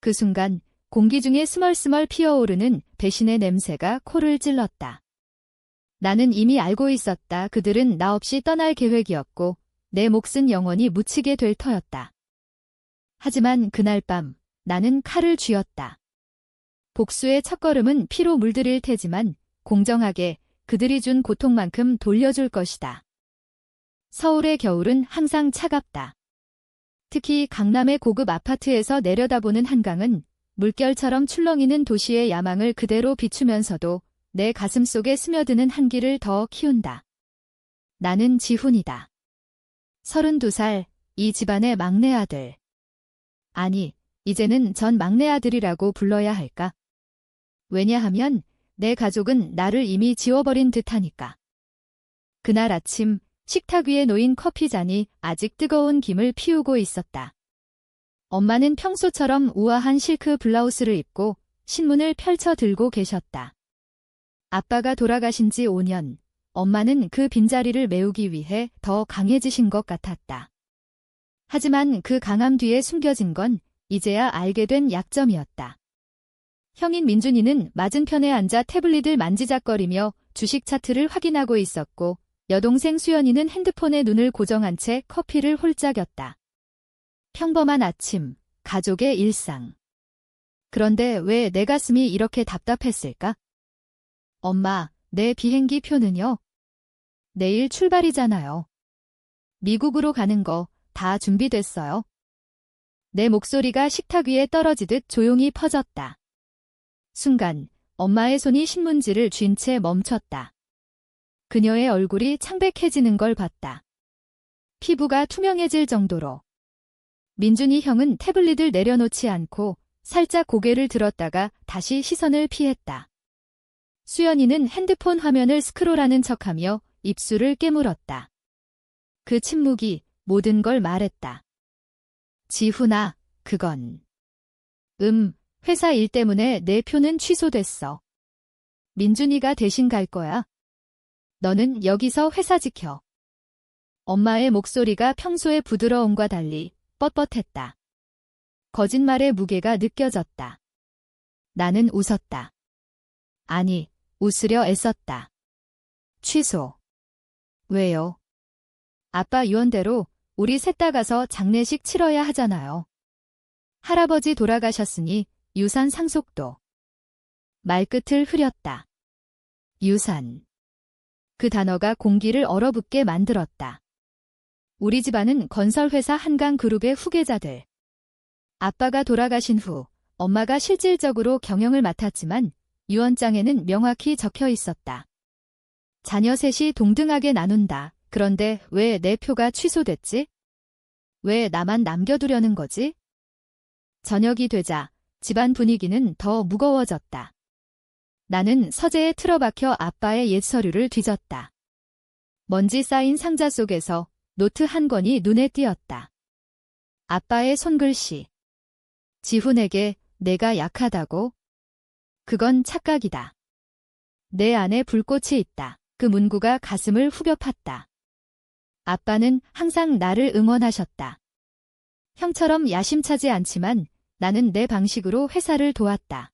그 순간 공기 중에 스멀스멀 피어오르는 배신의 냄새가 코를 찔렀다. 나는 이미 알고 있었다. 그들은 나 없이 떠날 계획이었고 내 몫은 영원히 묻히게 될 터였다. 하지만 그날 밤 나는 칼을 쥐었다. 복수의 첫걸음은 피로 물들일 테지만 공정하게 그들이 준 고통만큼 돌려줄 것이다. 서울의 겨울은 항상 차갑다. 특히 강남의 고급 아파트에서 내려다보는 한강은 물결처럼 출렁이는 도시의 야망을 그대로 비추면서도 내 가슴 속에 스며드는 한기를 더 키운다. 나는 지훈이다. 32살, 이 집안의 막내 아들. 아니, 이제는 전 막내 아들이라고 불러야 할까? 왜냐하면 내 가족은 나를 이미 지워버린 듯하니까. 그날 아침 식탁 위에 놓인 커피잔이 아직 뜨거운 김을 피우고 있었다. 엄마는 평소처럼 우아한 실크 블라우스를 입고 신문을 펼쳐 들고 계셨다. 아빠가 돌아가신 지 5년, 엄마는 그 빈자리를 메우기 위해 더 강해지신 것 같았다. 하지만 그 강함 뒤에 숨겨진 건 이제야 알게 된 약점이었다. 형인 민준이는 맞은편에 앉아 태블릿을 만지작거리며 주식 차트를 확인하고 있었고 여동생 수연이는 핸드폰에 눈을 고정한 채 커피를 홀짝였다. 평범한 아침, 가족의 일상. 그런데 왜 내 가슴이 이렇게 답답했을까? 엄마, 내 비행기 표는요? 내일 출발이잖아요. 미국으로 가는 거 다 준비됐어요. 내 목소리가 식탁 위에 떨어지듯 조용히 퍼졌다. 순간 엄마의 손이 신문지를 쥔 채 멈췄다. 그녀의 얼굴이 창백해지는 걸 봤다. 피부가 투명해질 정도로. 민준이 형은 태블릿을 내려놓지 않고 살짝 고개를 들었다가 다시 시선을 피했다. 수연이는 핸드폰 화면을 스크롤하는 척하며 입술을 깨물었다. 그 침묵이 모든 걸 말했다. 지훈아, 그건. 회사 일 때문에 내 표는 취소됐어. 민준이가 대신 갈 거야. 너는 여기서 회사 지켜. 엄마의 목소리가 평소의 부드러움과 달리 뻣뻣했다. 거짓말의 무게가 느껴졌다. 나는 웃었다. 아니, 웃으려 애썼다. 취소. 왜요? 아빠 유언대로 우리 셋 다 가서 장례식 치러야 하잖아요. 할아버지 돌아가셨으니 유산 상속도. 말끝을 흐렸다. 유산. 그 단어가 공기를 얼어붙게 만들었다. 우리 집안은 건설회사 한강그룹의 후계자들. 아빠가 돌아가신 후 엄마가 실질적으로 경영을 맡았지만 유언장에는 명확히 적혀 있었다. 자녀 셋이 동등하게 나눈다. 그런데 왜 내 표가 취소됐지? 왜 나만 남겨두려는 거지? 저녁이 되자 집안 분위기는 더 무거워졌다. 나는 서재에 틀어박혀 아빠의 옛 서류를 뒤졌다. 먼지 쌓인 상자 속에서 노트 한 권이 눈에 띄었다. 아빠의 손글씨. 지훈에게 내가 약하다고? 그건 착각이다. 내 안에 불꽃이 있다. 그 문구가 가슴을 후벼 팠다. 아빠는 항상 나를 응원하셨다. 형처럼 야심차지 않지만 나는 내 방식으로 회사를 도왔다.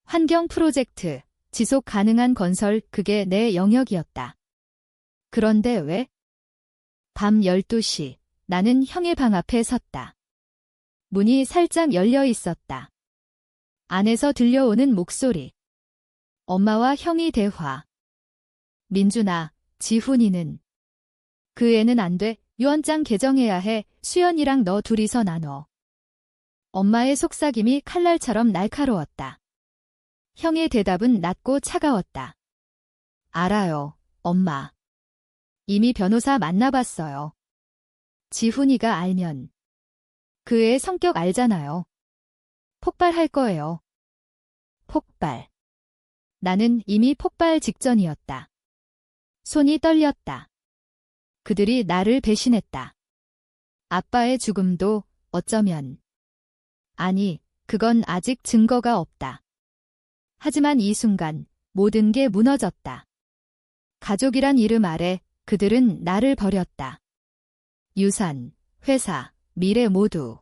환경 프로젝트, 지속 가능한 건설, 그게 내 영역이었다. 그런데 왜? 밤 12시, 나는 형의 방 앞에 섰다. 문이 살짝 열려 있었다. 안에서 들려오는 목소리. 엄마와 형이 대화. 민준아, 지훈이는. 그 애는 안 돼. 유언장 개정해야 해. 수연이랑 너 둘이서 나눠. 엄마의 속삭임이 칼날처럼 날카로웠다. 형의 대답은 낮고 차가웠다. 알아요, 엄마. 이미 변호사 만나봤어요. 지훈이가 알면. 그 애 성격 알잖아요. 폭발할 거예요. 폭발. 나는 이미 폭발 직전이었다. 손이 떨렸다. 그들이 나를 배신했다. 아빠의 죽음도 어쩌면. 아니, 그건 아직 증거가 없다. 하지만 이 순간 모든 게 무너졌다. 가족이란 이름 아래 그들은 나를 버렸다. 유산, 회사, 미래 모두.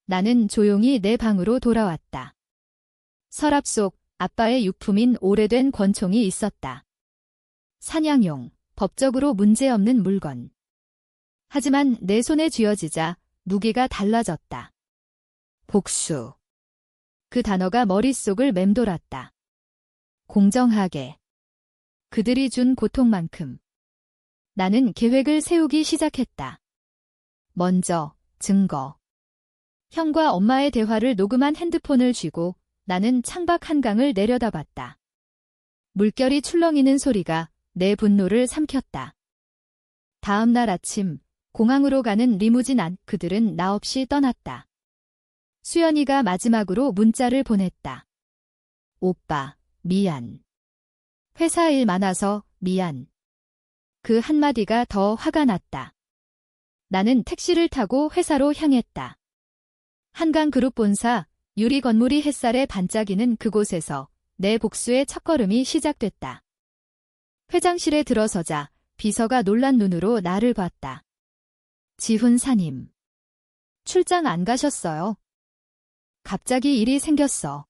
나는 조용히 내 방으로 돌아왔다. 서랍 속 아빠의 유품인 오래된 권총이 있었다. 사냥용, 법적으로 문제없는 물건. 하지만 내 손에 쥐어지자 무기가 달라졌다. 복수. 그 단어가 머릿속을 맴돌았다. 공정하게. 그들이 준 고통만큼. 나는 계획을 세우기 시작했다. 먼저, 증거. 형과 엄마의 대화를 녹음한 핸드폰을 쥐고 나는 창밖 한강을 내려다봤다. 물결이 출렁이는 소리가 내 분노를 삼켰다. 다음 날 아침, 공항으로 가는 리무진 안 그들은 나 없이 떠났다. 수연이가 마지막으로 문자를 보냈다. 오빠, 미안. 회사 일 많아서 미안. 그 한마디가 더 화가 났다. 나는 택시를 타고 회사로 향했다. 한강그룹 본사, 유리 건물이 햇살에 반짝이는 그곳에서 내 복수의 첫걸음이 시작됐다. 회장실에 들어서자 비서가 놀란 눈으로 나를 봤다. 지훈사님. 출장 안 가셨어요? 갑자기 일이 생겼어.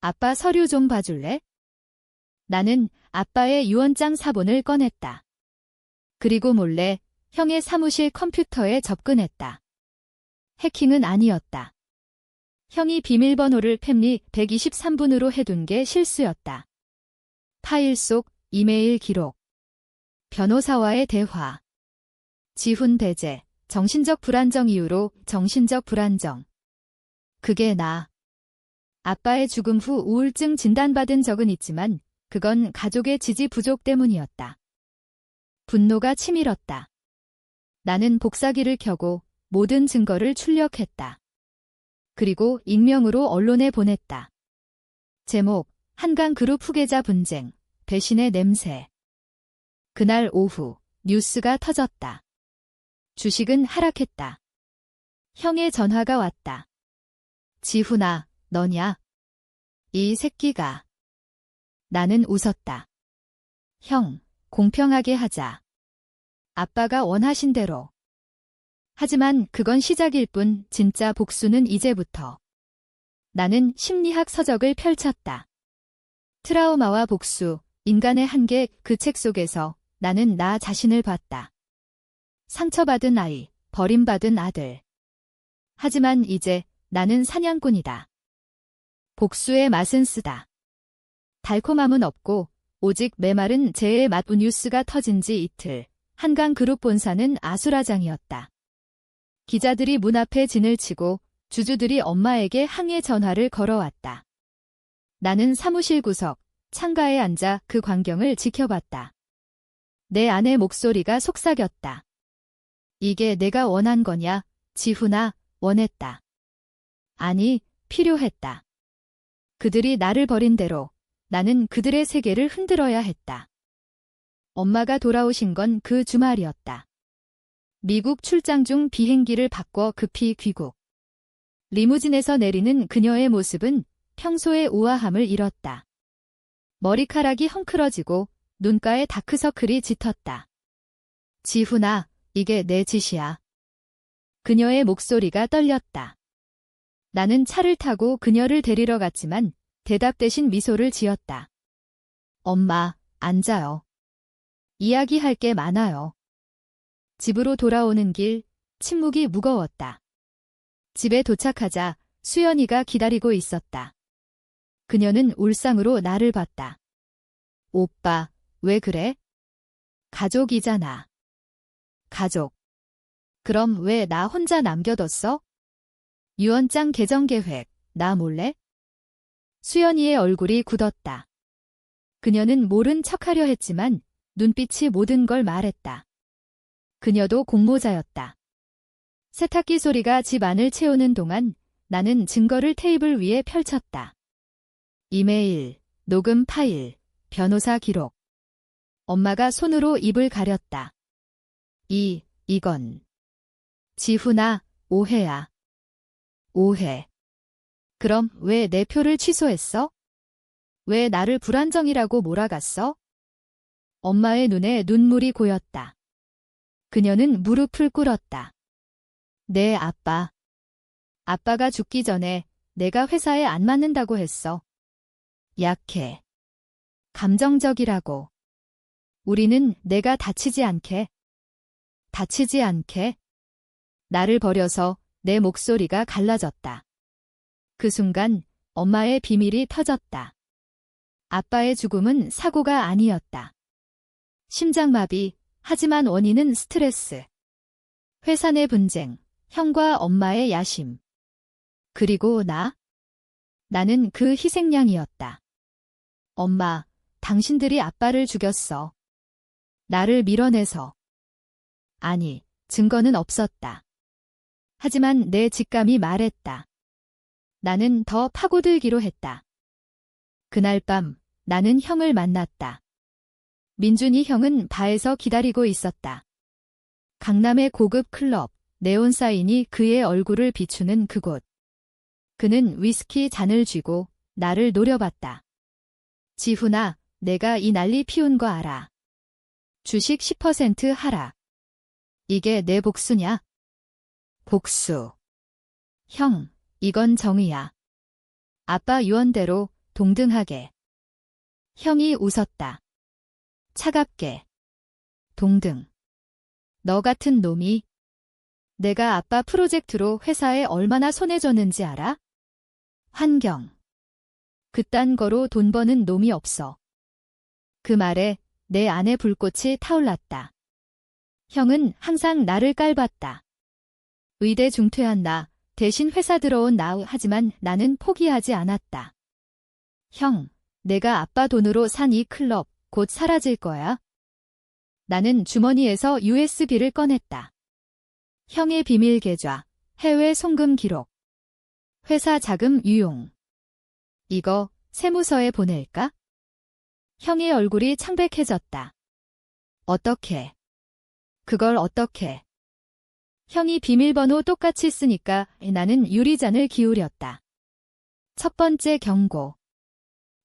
아빠 서류 좀 봐줄래? 나는 아빠의 유언장 사본을 꺼냈다. 그리고 몰래 형의 사무실 컴퓨터에 접근했다. 해킹은 아니었다. 형이 비밀번호를 팹리 123분으로 해둔 게 실수였다. 파일 속 이메일 기록. 변호사와의 대화. 지훈 배제, 정신적 불안정 이유로 정신적 불안정. 그게 나. 아빠의 죽음 후 우울증 진단받은 적은 있지만 그건 가족의 지지 부족 때문이었다. 분노가 치밀었다. 나는 복사기를 켜고 모든 증거를 출력했다. 그리고 익명으로 언론에 보냈다. 제목, 한강그룹 후계자 분쟁, 배신의 냄새. 그날 오후, 뉴스가 터졌다. 주식은 하락했다. 형의 전화가 왔다. 지훈아, 너냐? 이 새끼가. 나는 웃었다. 형, 공평하게 하자. 아빠가 원하신 대로. 하지만 그건 시작일 뿐 진짜 복수는 이제부터. 나는 심리학 서적을 펼쳤다. 트라우마와 복수, 인간의 한계 그 책 속에서 나는 나 자신을 봤다. 상처받은 아이, 버림받은 아들. 하지만 이제 나는 사냥꾼이다. 복수의 맛은 쓰다. 달콤함은 없고 오직 메마른 재의 맛. 뉴스가 터진 지 이틀, 한강그룹 본사는 아수라장이었다. 기자들이 문 앞에 진을 치고 주주들이 엄마에게 항해 전화를 걸어왔다. 나는 사무실 구석, 창가에 앉아 그 광경을 지켜봤다. 내 아내 목소리가 속삭였다. 이게 내가 원한 거냐, 지훈아, 원했다. 아니, 필요했다. 그들이 나를 버린 대로 나는 그들의 세계를 흔들어야 했다. 엄마가 돌아오신 건 그 주말이었다. 미국 출장 중 비행기를 바꿔 급히 귀국. 리무진에서 내리는 그녀의 모습은 평소의 우아함을 잃었다. 머리카락이 헝클어지고 눈가에 다크서클이 짙었다. 지훈아, 이게 내 짓이야. 그녀의 목소리가 떨렸다. 나는 차를 타고 그녀를 데리러 갔지만 대답 대신 미소를 지었다. 엄마, 앉아요. 이야기할 게 많아요. 집으로 돌아오는 길, 침묵이 무거웠다. 집에 도착하자 수연이가 기다리고 있었다. 그녀는 울상으로 나를 봤다. 오빠, 왜 그래? 가족이잖아. 가족. 그럼 왜 나 혼자 남겨뒀어? 유언장 개정 계획, 나 몰래? 수연이의 얼굴이 굳었다. 그녀는 모른 척하려 했지만 눈빛이 모든 걸 말했다. 그녀도 공모자였다. 세탁기 소리가 집 안을 채우는 동안 나는 증거를 테이블 위에 펼쳤다. 이메일, 녹음 파일, 변호사 기록. 엄마가 손으로 입을 가렸다. 이건. 지훈아, 오해야. 오해. 그럼 왜 내 표를 취소했어? 왜 나를 불안정이라고 몰아갔어? 엄마의 눈에 눈물이 고였다. 그녀는 무릎을 꿇었다. 내 아빠. 아빠가 죽기 전에 내가 회사에 안 맞는다고 했어. 약해. 감정적이라고. 우리는 내가 다치지 않게. 다치지 않게. 나를 버려서 내 목소리가 갈라졌다. 그 순간 엄마의 비밀이 터졌다. 아빠의 죽음은 사고가 아니었다. 심장마비, 하지만 원인은 스트레스. 회사 내 분쟁, 형과 엄마의 야심. 그리고 나는 그 희생양이었다. 엄마, 당신들이 아빠를 죽였어. 나를 밀어내서. 아니, 증거는 없었다. 하지만 내 직감이 말했다. 나는 더 파고들기로 했다. 그날 밤 나는 형을 만났다. 민준이 형은 바에서 기다리고 있었다. 강남의 고급 클럽, 네온 사인이 그의 얼굴을 비추는 그곳. 그는 위스키 잔을 쥐고 나를 노려봤다. 지훈아, 내가 이 난리 피운 거 알아. 주식 10% 하락. 이게 내 복수냐? 복수. 형, 이건 정의야. 아빠 유언대로 동등하게. 형이 웃었다. 차갑게. 동등. 너 같은 놈이. 내가 아빠 프로젝트로 회사에 얼마나 손해줬는지 알아? 환경. 그딴 거로 돈 버는 놈이 없어. 그 말에 내 안에 불꽃이 타올랐다. 형은 항상 나를 깔봤다. 의대 중퇴한 나, 대신 회사 들어온 나, 하지만 나는 포기하지 않았다. 형, 내가 아빠 돈으로 산 이 클럽 곧 사라질 거야. 나는 주머니에서 USB를 꺼냈다. 형의 비밀 계좌, 해외 송금 기록. 회사 자금 유용. 이거 세무서에 보낼까? 형의 얼굴이 창백해졌다. 어떻게? 그걸 어떻게? 형이 비밀번호 똑같이 쓰니까 나는 유리잔을 기울였다. 첫 번째 경고.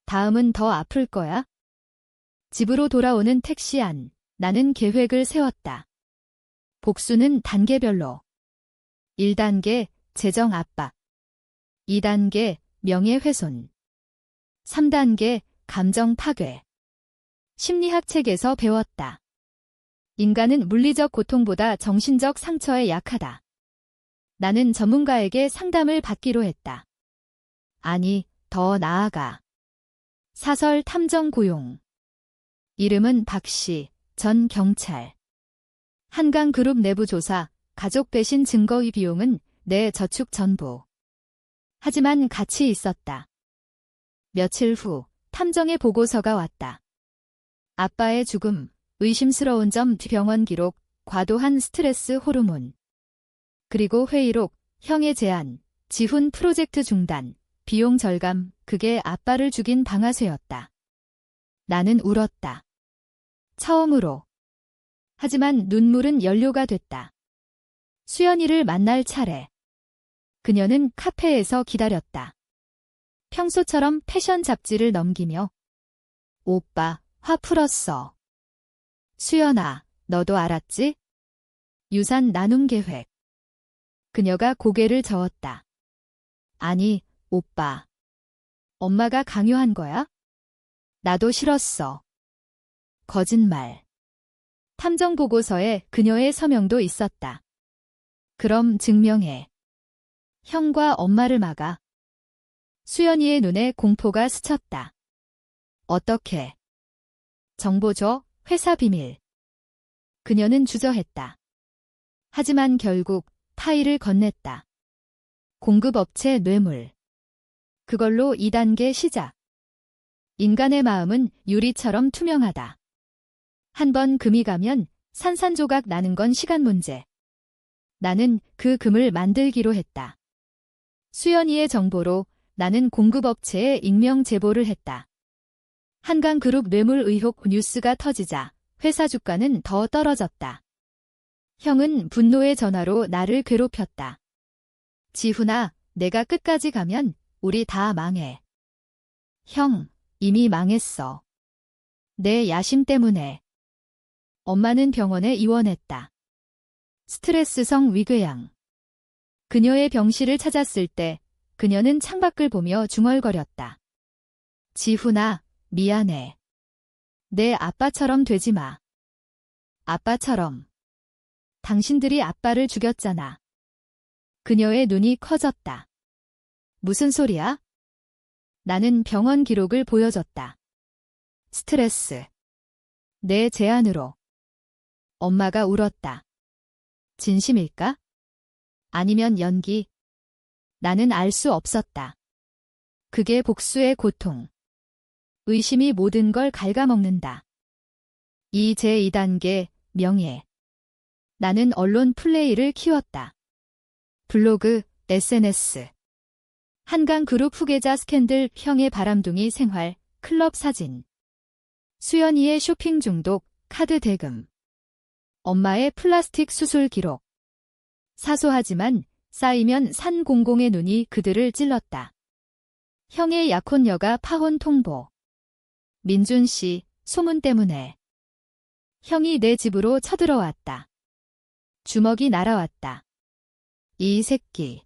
다음은 더 아플 거야. 집으로 돌아오는 택시 안, 나는 계획을 세웠다. 복수는 단계별로. 1단계, 재정 압박. 2단계, 명예훼손. 3단계, 감정 파괴. 심리학 책에서 배웠다. 인간은 물리적 고통보다 정신적 상처에 약하다. 나는 전문가에게 상담을 받기로 했다. 아니, 더 나아가. 사설 탐정 고용. 이름은 박씨, 전 경찰. 한강그룹 내부 조사, 가족 배신 증거의 비용은 내 저축 전부. 하지만 가치 있었다. 며칠 후 탐정의 보고서가 왔다. 아빠의 죽음, 의심스러운 점 병원 기록, 과도한 스트레스 호르몬. 그리고 회의록, 형의 제안, 지훈 프로젝트 중단, 비용 절감, 그게 아빠를 죽인 방아쇠였다. 나는 울었다. 처음으로. 하지만 눈물은 연료가 됐다. 수연이를 만날 차례. 그녀는 카페에서 기다렸다. 평소처럼 패션 잡지를 넘기며 오빠, 화 풀었어. 수연아, 너도 알았지? 유산 나눔 계획. 그녀가 고개를 저었다. 아니, 오빠. 엄마가 강요한 거야? 나도 싫었어. 거짓말. 탐정 보고서에 그녀의 서명도 있었다. 그럼 증명해. 형과 엄마를 막아. 수연이의 눈에 공포가 스쳤다. 어떻게? 정보 줘, 회사 비밀. 그녀는 주저했다. 하지만 결국 파일을 건넸다. 공급업체 뇌물. 그걸로 2단계 시작. 인간의 마음은 유리처럼 투명하다. 한 번 금이 가면 산산조각 나는 건 시간 문제. 나는 그 금을 만들기로 했다. 수연이의 정보로 나는 공급업체에 익명 제보를 했다. 한강그룹 뇌물 의혹 뉴스가 터지자 회사 주가는 더 떨어졌다. 형은 분노의 전화로 나를 괴롭혔다. 지훈아, 내가 끝까지 가면 우리 다 망해. 형, 이미 망했어. 내 야심 때문에. 엄마는 병원에 입원했다. 스트레스성 위궤양. 그녀의 병실을 찾았을 때 그녀는 창밖을 보며 중얼거렸다. 지훈아, 미안해. 내 아빠처럼 되지 마. 아빠처럼. 당신들이 아빠를 죽였잖아. 그녀의 눈이 커졌다. 무슨 소리야? 나는 병원 기록을 보여줬다. 스트레스. 내 제안으로. 엄마가 울었다. 진심일까? 아니면 연기? 나는 알 수 없었다. 그게 복수의 고통. 의심이 모든 걸 갉아먹는다. 이 제2단계, 명예. 나는 언론 플레이를 키웠다. 블로그, SNS. 한강그룹 후계자 스캔들, 형의 바람둥이 생활, 클럽 사진. 수연이의 쇼핑 중독, 카드 대금. 엄마의 플라스틱 수술 기록. 사소하지만 쌓이면 산공공의 눈이 그들을 찔렀다. 형의 약혼녀가 파혼 통보. 민준 씨, 소문 때문에. 형이 내 집으로 쳐들어왔다. 주먹이 날아왔다. 이 새끼.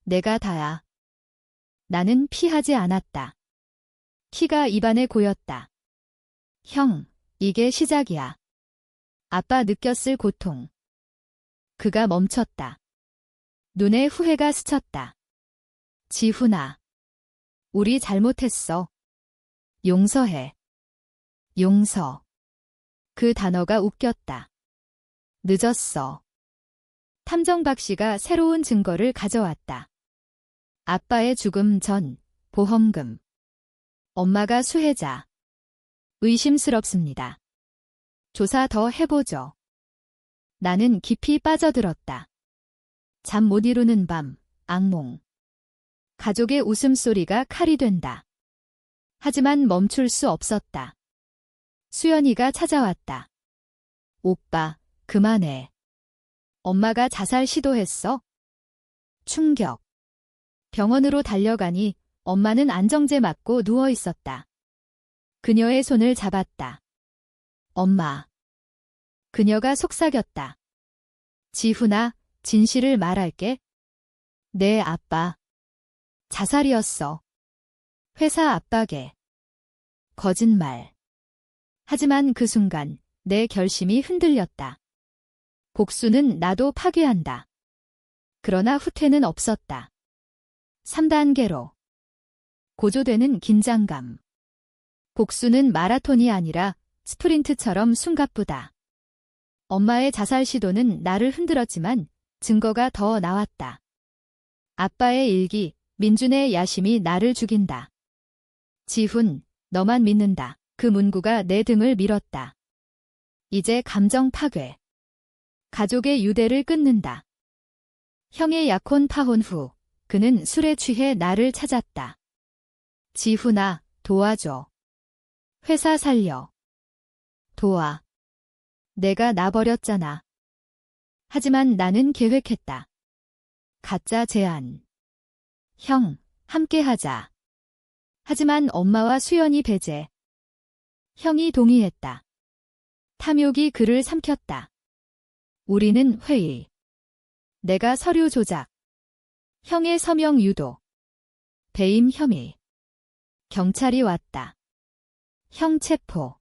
내가 다야. 나는 피하지 않았다. 키가 입안에 고였다. 형, 이게 시작이야. 아빠 느꼈을 고통. 그가 멈췄다. 눈에 후회가 스쳤다. 지훈아. 우리 잘못했어. 용서해. 용서. 그 단어가 웃겼다. 늦었어. 탐정박 씨가 새로운 증거를 가져왔다. 아빠의 죽음 전, 보험금. 엄마가 수혜자. 의심스럽습니다. 조사 더 해보죠. 나는 깊이 빠져들었다. 잠 못 이루는 밤, 악몽. 가족의 웃음소리가 칼이 된다. 하지만 멈출 수 없었다. 수연이가 찾아왔다. 오빠, 그만해. 엄마가 자살 시도했어? 충격. 병원으로 달려가니 엄마는 안정제 맞고 누워 있었다. 그녀의 손을 잡았다. 엄마. 그녀가 속삭였다. 지훈아, 진실을 말할게. 내 아빠. 자살이었어. 회사 압박에. 거짓말. 하지만 그 순간 내 결심이 흔들렸다. 복수는 나도 파괴한다. 그러나 후퇴는 없었다. 3단계로. 고조되는 긴장감. 복수는 마라톤이 아니라 스프린트처럼 숨가쁘다. 엄마의 자살 시도는 나를 흔들었지만 증거가 더 나왔다. 아빠의 일기, 민준의 야심이 나를 죽인다. 지훈, 너만 믿는다. 그 문구가 내 등을 밀었다. 이제 감정 파괴. 가족의 유대를 끊는다. 형의 약혼 파혼 후 그는 술에 취해 나를 찾았다. 지훈아, 도와줘. 회사 살려. 도와. 내가 놔버렸잖아. 하지만 나는 계획했다. 가짜 제안. 형, 함께하자. 하지만 엄마와 수연이 배제. 형이 동의했다. 탐욕이 그를 삼켰다. 우리는 회의. 내가 서류 조작. 형의 서명 유도. 배임 혐의. 경찰이 왔다. 형 체포.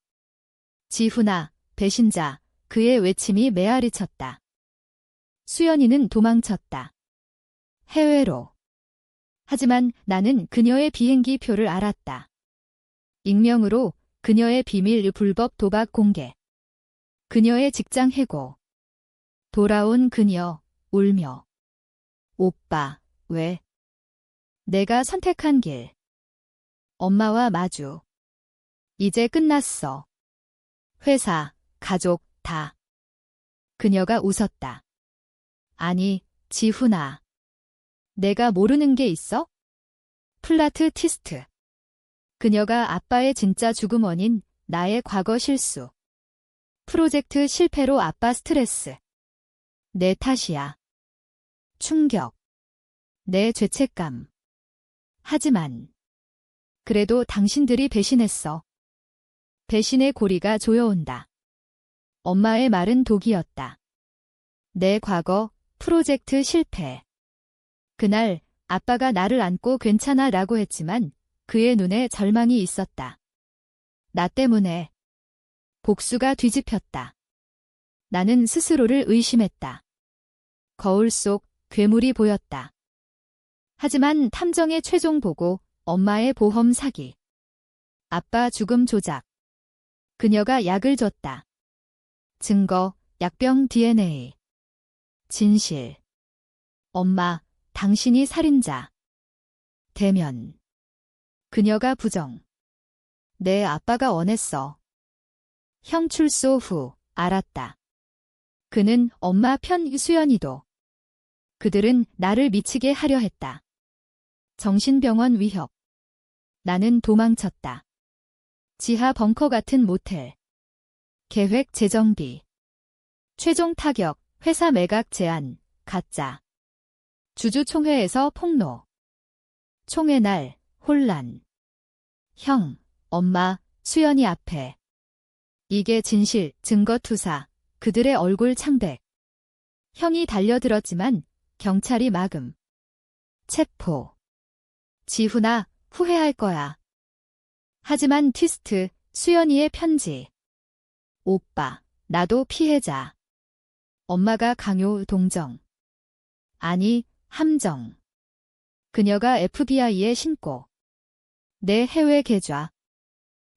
지훈아, 배신자. 그의 외침이 메아리 쳤다. 수연이는 도망쳤다. 해외로. 하지만 나는 그녀의 비행기 표를 알았다. 익명으로 그녀의 비밀 불법 도박 공개. 그녀의 직장 해고. 돌아온 그녀, 울며. 오빠, 왜? 내가 선택한 길. 엄마와 마주. 이제 끝났어. 회사, 가족, 다. 그녀가 웃었다. 아니, 지훈아. 내가 모르는 게 있어? 플라트 티스트. 그녀가 아빠의 진짜 죽음 원인, 나의 과거 실수. 프로젝트 실패로 아빠 스트레스. 내 탓이야. 충격. 내 죄책감. 하지만. 그래도 당신들이 배신했어. 배신의 고리가 조여온다. 엄마의 말은 독이었다. 내 과거, 프로젝트 실패. 그날 아빠가 나를 안고 괜찮아 라고 했지만 그의 눈에 절망이 있었다. 나 때문에 복수가 뒤집혔다. 나는 스스로를 의심했다. 거울 속 괴물이 보였다. 하지만 탐정의 최종 보고, 엄마의 보험 사기, 아빠 죽음 조작, 그녀가 약을 줬다. 증거, 약병 DNA. 진실. 엄마, 당신이 살인자. 대면. 그녀가 부정. 내 아빠가 원했어. 형 출소 후 알았다. 그는 엄마 편 수연이도. 그들은 나를 미치게 하려 했다. 정신병원 위협. 나는 도망쳤다. 지하 벙커 같은 모텔. 계획 재정비. 최종 타격, 회사 매각 제안, 가짜. 주주총회에서 폭로. 총회 날, 혼란. 형, 엄마, 수연이 앞에. 이게 진실, 증거 투사, 그들의 얼굴 창백. 형이 달려들었지만 경찰이 막음. 체포. 지훈아, 후회할 거야. 하지만 트위스트, 수연이의 편지. 오빠, 나도 피해자. 엄마가 강요 동정. 아니, 함정. 그녀가 FBI에 신고. 내 해외 계좌.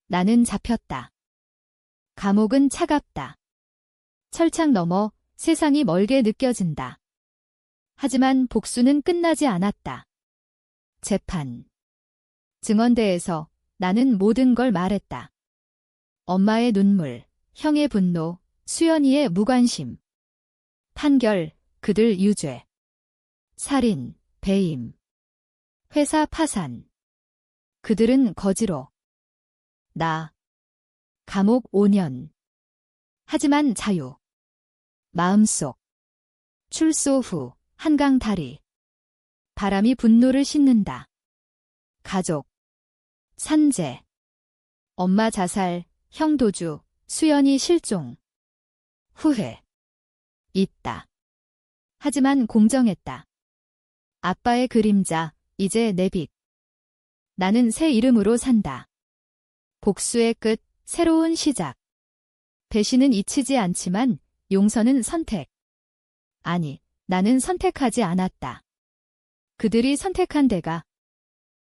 나는 잡혔다. 감옥은 차갑다. 철창 너머 세상이 멀게 느껴진다. 하지만 복수는 끝나지 않았다. 재판. 증언대에서 나는 모든 걸 말했다. 엄마의 눈물, 형의 분노, 수연이의 무관심. 판결, 그들 유죄. 살인, 배임. 회사 파산. 그들은 거지로. 나. 감옥 5년. 하지만 자유. 마음속. 출소 후, 한강 다리. 바람이 분노를 싣는다. 가족. 산재. 엄마 자살, 형 도주, 수연이 실종. 후회. 있다. 하지만 공정했다. 아빠의 그림자, 이제 내 빛. 나는 새 이름으로 산다. 복수의 끝, 새로운 시작. 배신은 잊히지 않지만 용서는 선택. 아니, 나는 선택하지 않았다. 그들이 선택한 데가